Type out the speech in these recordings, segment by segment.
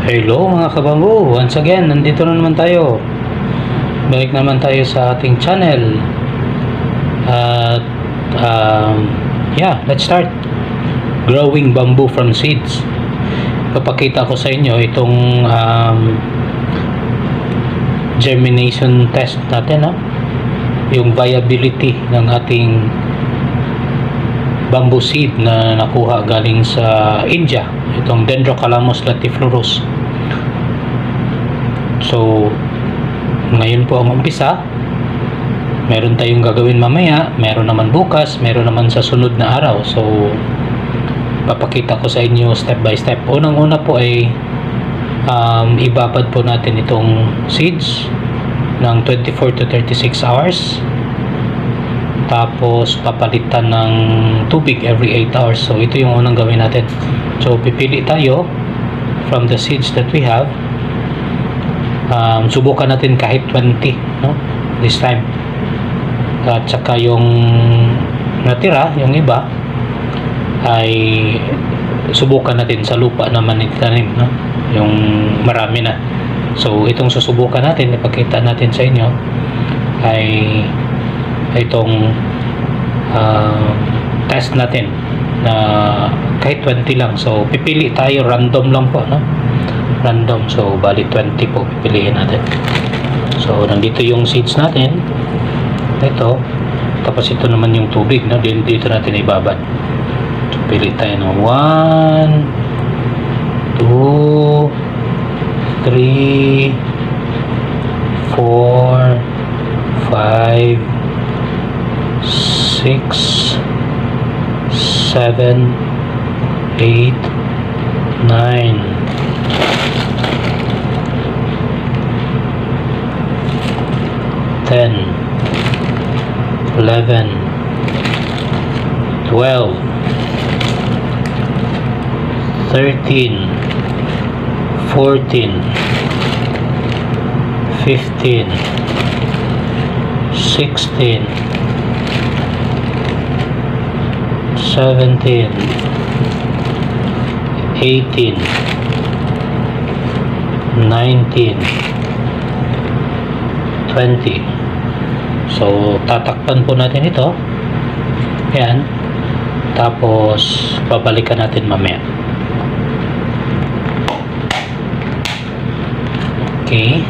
Hello mga kabanggo, once again, nandito na naman tayo. Balik naman tayo sa ating channel. At yeah, let's start growing bamboo from seeds. Papakita ko sa inyo itong germination test natin, yung viability ng ating bamboo seed na nakuha galing sa India, itong Dendrocalamus latiflorus. So ngayon po ang umpisa. Meron tayong gagawin mamaya, meron naman bukas, meron naman sa sunod na araw. So papakita ko sa inyo step by step. Unang-una po ay ibabad po natin itong seeds ng 24 to 36 hours. Tapos papalitan ng tubig every 8 hours. So ito yung unang gawin natin. So pipili tayo from the seeds that we have. Subukan natin kahit 20, no? This time. At saka yung natira, yung iba ay subukan natin sa lupa naman itanim, no? Yung marami na. So itong susubukan natin, ipakita natin sa inyo ay itong test natin na kahit 20 lang. So pipili tayo, random lang po, no? Random. So bali 20 po pipiliin natin. So nandito yung seeds natin, ito, tapos ito naman yung tubig, no? Dito natin ibabad. So pili tayo ng 1 2 3 4 5 6 7 8 9 10 11 12 13 14 15 16 17 18 19 20. So tatakpan po natin ito. Yan. Tapos babalikan natin mamaya. Okay.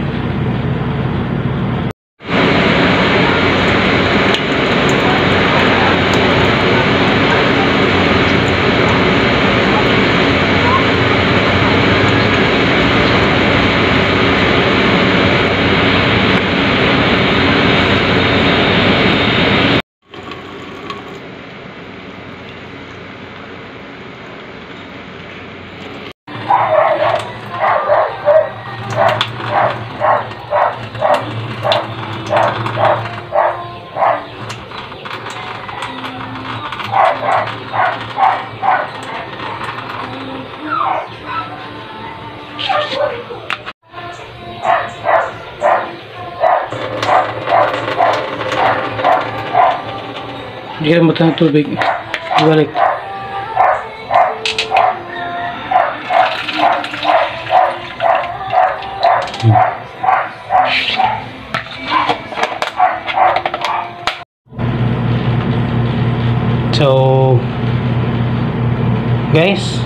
Diyan mo ng tubig. Ibalik. So guys,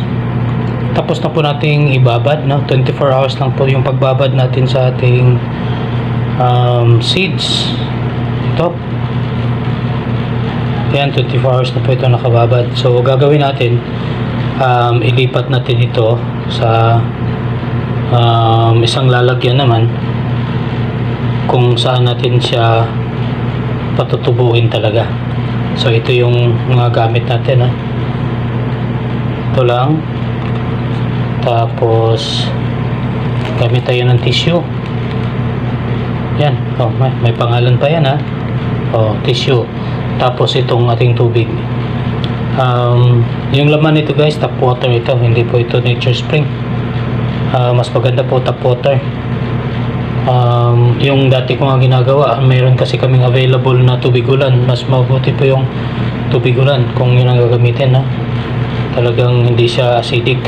tapos na po nating ibabad, no? 24 hours lang po yung pagbabad natin sa ating seeds. Ito. Yan, 24 hours na po ito nakababad. So gagawin natin, ilipat natin ito sa isang lalagyan naman kung saan natin siya patutubuin talaga. So ito yung mga gamit natin, ito lang. Tapos gamit tayo ng tissue. Yan, may pangalan pa yan, tissue. Tapos itong ating tubig. Yung laman nito guys, tap water ito, hindi po ito nature spring. Mas maganda po tap water. Yung dati ko nga ginagawa, mayroon kasi kaming available na tubig ulan. Mas mabuti po yung tubig ulan kung yun ang gagamitin, talagang hindi siya acidic.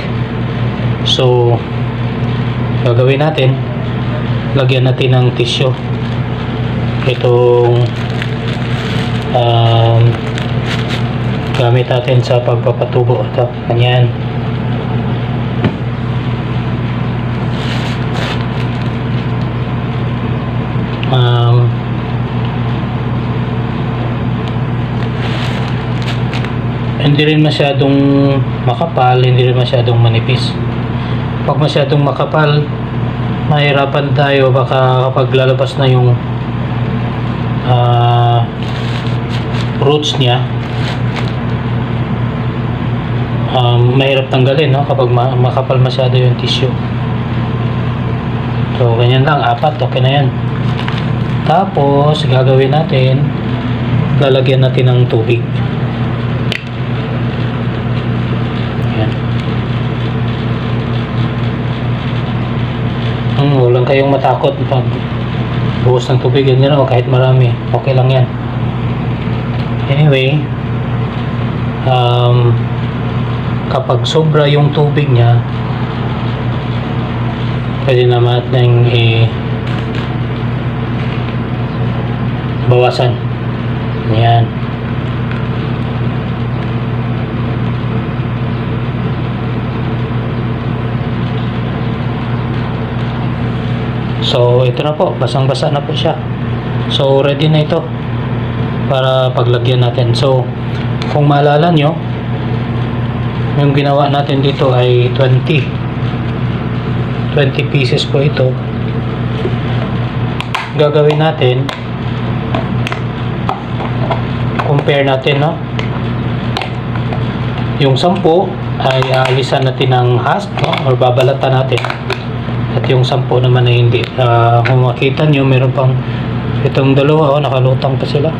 So gagawin natin, lagyan natin ng tissue itong gamit natin sa pagpapatubo. Ito, ganyan. Hindi rin masyadong makapal, hindi rin masyadong manipis. Pag masyadong makapal, mahirapan tayo, baka kapag lalabas na yung roots niya, mahirap tanggalin, no? Kapag makapal masyado yung tissue. So ganyan lang, 4, okay na yan. Tapos gagawin natin, lalagyan natin ng tubig. Walang kayong matakot pag buhos ng tubig, ganyan o kahit marami, okay lang yan. Anyway, kapag sobra yung tubig niya, pwede naman natin bawasan. Yan. So ito na po, basang-basa na po siya. So ready na ito para paglagyan natin. So kung maalala nyo, yung ginawa natin dito ay 20 pieces po ito. Gagawin natin, compare natin, no? Yung 10 ay aalisan natin ng husk, no? Or babalatan natin. At yung 10 naman ay hindi. Kung makita nyo, meron pang itong dalawa, nakalutang pa sila.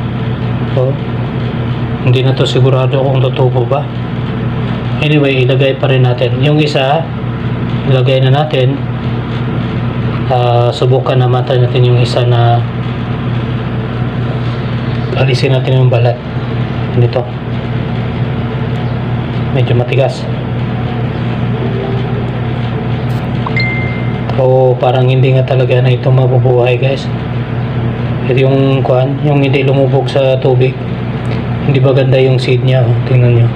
So, hindi na to sigurado kung tutubo ba. Anyway, ilagay pa rin natin. Yung isa, ilagay na natin. Subukan naman natin yung isa na alisin natin yung balat. Ganito. Medyo matigas. O parang hindi nga talaga na ito mabubuhay, guys. Ito yung kuan, yung hindi lumubog sa tubig. Hindi ba ganda yung seed niya? Tingnan nyo.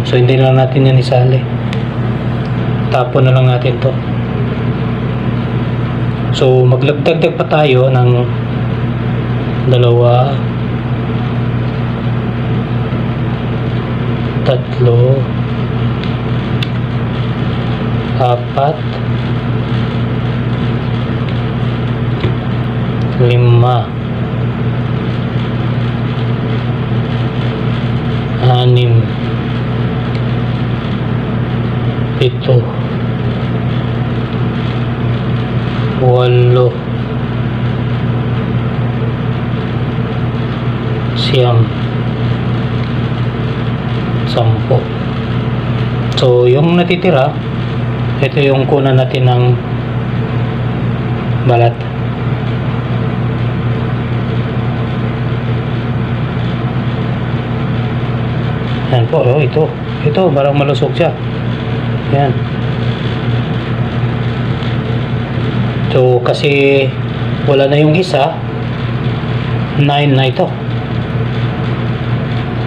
So hindi na natin yan isali. Tapon na lang natin to. So maglagdagdag pa tayo ng 2, 3, 4, 5, 6, 7, 8, 9, 10. So yung natitira, ito yung kunan natin ng balat. Yan po, ito parang malusog siya. Yan. So kasi wala na yung isa, 9 na ito.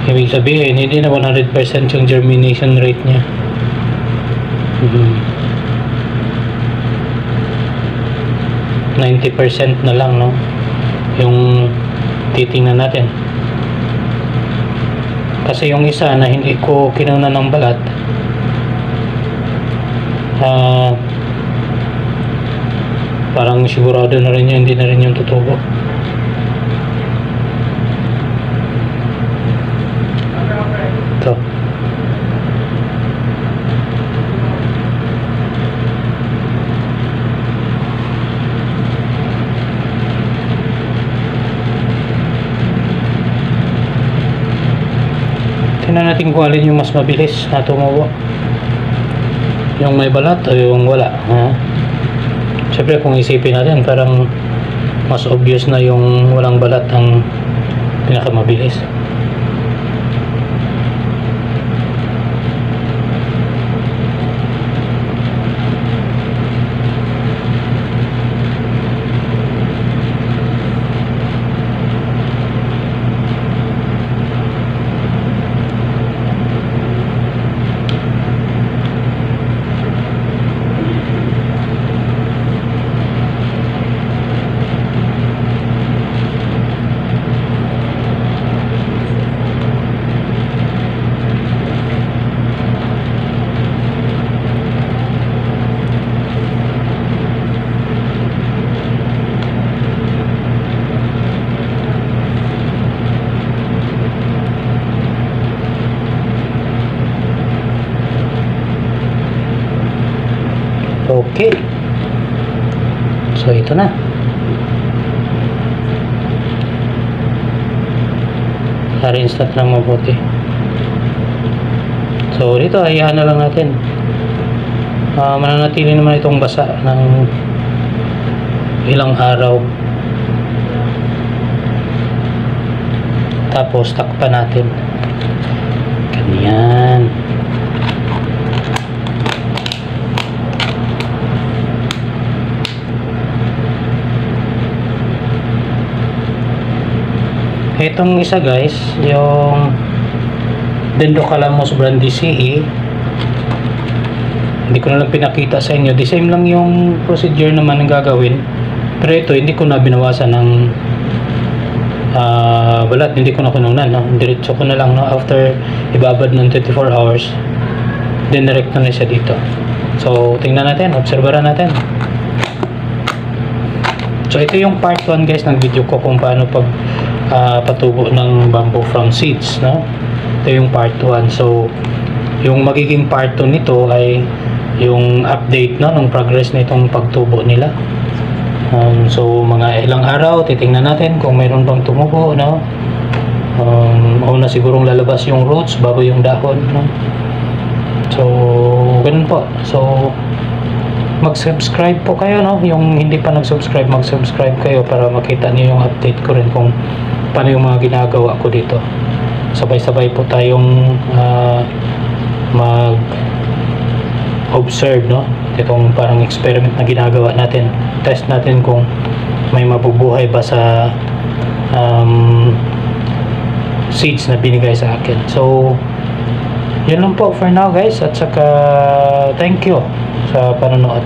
Ibig sabihin, hindi na 100% yung germination rate niya. 90% na lang, no? Yung titingnan natin. Kasi yung isa na hindi ko kinuna ng balat, parang sigurado na rin yun, hindi na rin yung tutubo. Ito. Tingnan natin kung alin yung mas mabilis na tumubo. Yung may balat o yung wala. Siyempre kung isipin natin, parang mas obvious na yung walang balat ang pinakamabilis. Okay. So ito na. Rinse natin lang mabuti. So dito hayaan na lang natin. Mananatili naman itong basa ng ilang araw. Tapos takpan natin. Ganyan. Itong isa guys, yung Dendrocalamus brandisii, hindi ko na lang pinakita sa inyo. The same lang yung procedure naman ang gagawin. Pero ito, hindi ko na binawasan ng balat, hindi ko na kununan, no? Diretso ko na lang, no? After ibabad ng 24 hours, then direct na siya dito. So tingnan natin, obserbaran natin. So ito yung part 1 guys ng video ko kung paano patubo ng bamboo from seeds, no? Ito yung part 1. So yung magiging part 2 nito ay yung update, no, ng progress nitong pagtubo nila. So mga ilang araw titingnan natin kung mayroon bang tumubo, no? Una sigurong lalabas yung roots bago yung dahon, no? So ganun po. So mag-subscribe po kayo, no? Yung hindi pa nag-subscribe, mag-subscribe kayo para makita niyo yung update ko rin kung paano yung mga ginagawa ko dito. Sabay-sabay po tayong mag-observe, no? Itong parang experiment na ginagawa natin. Test natin kung may mabubuhay ba sa seeds na binigay sa akin. So yun lang po for now guys, at saka thank you sa panonood.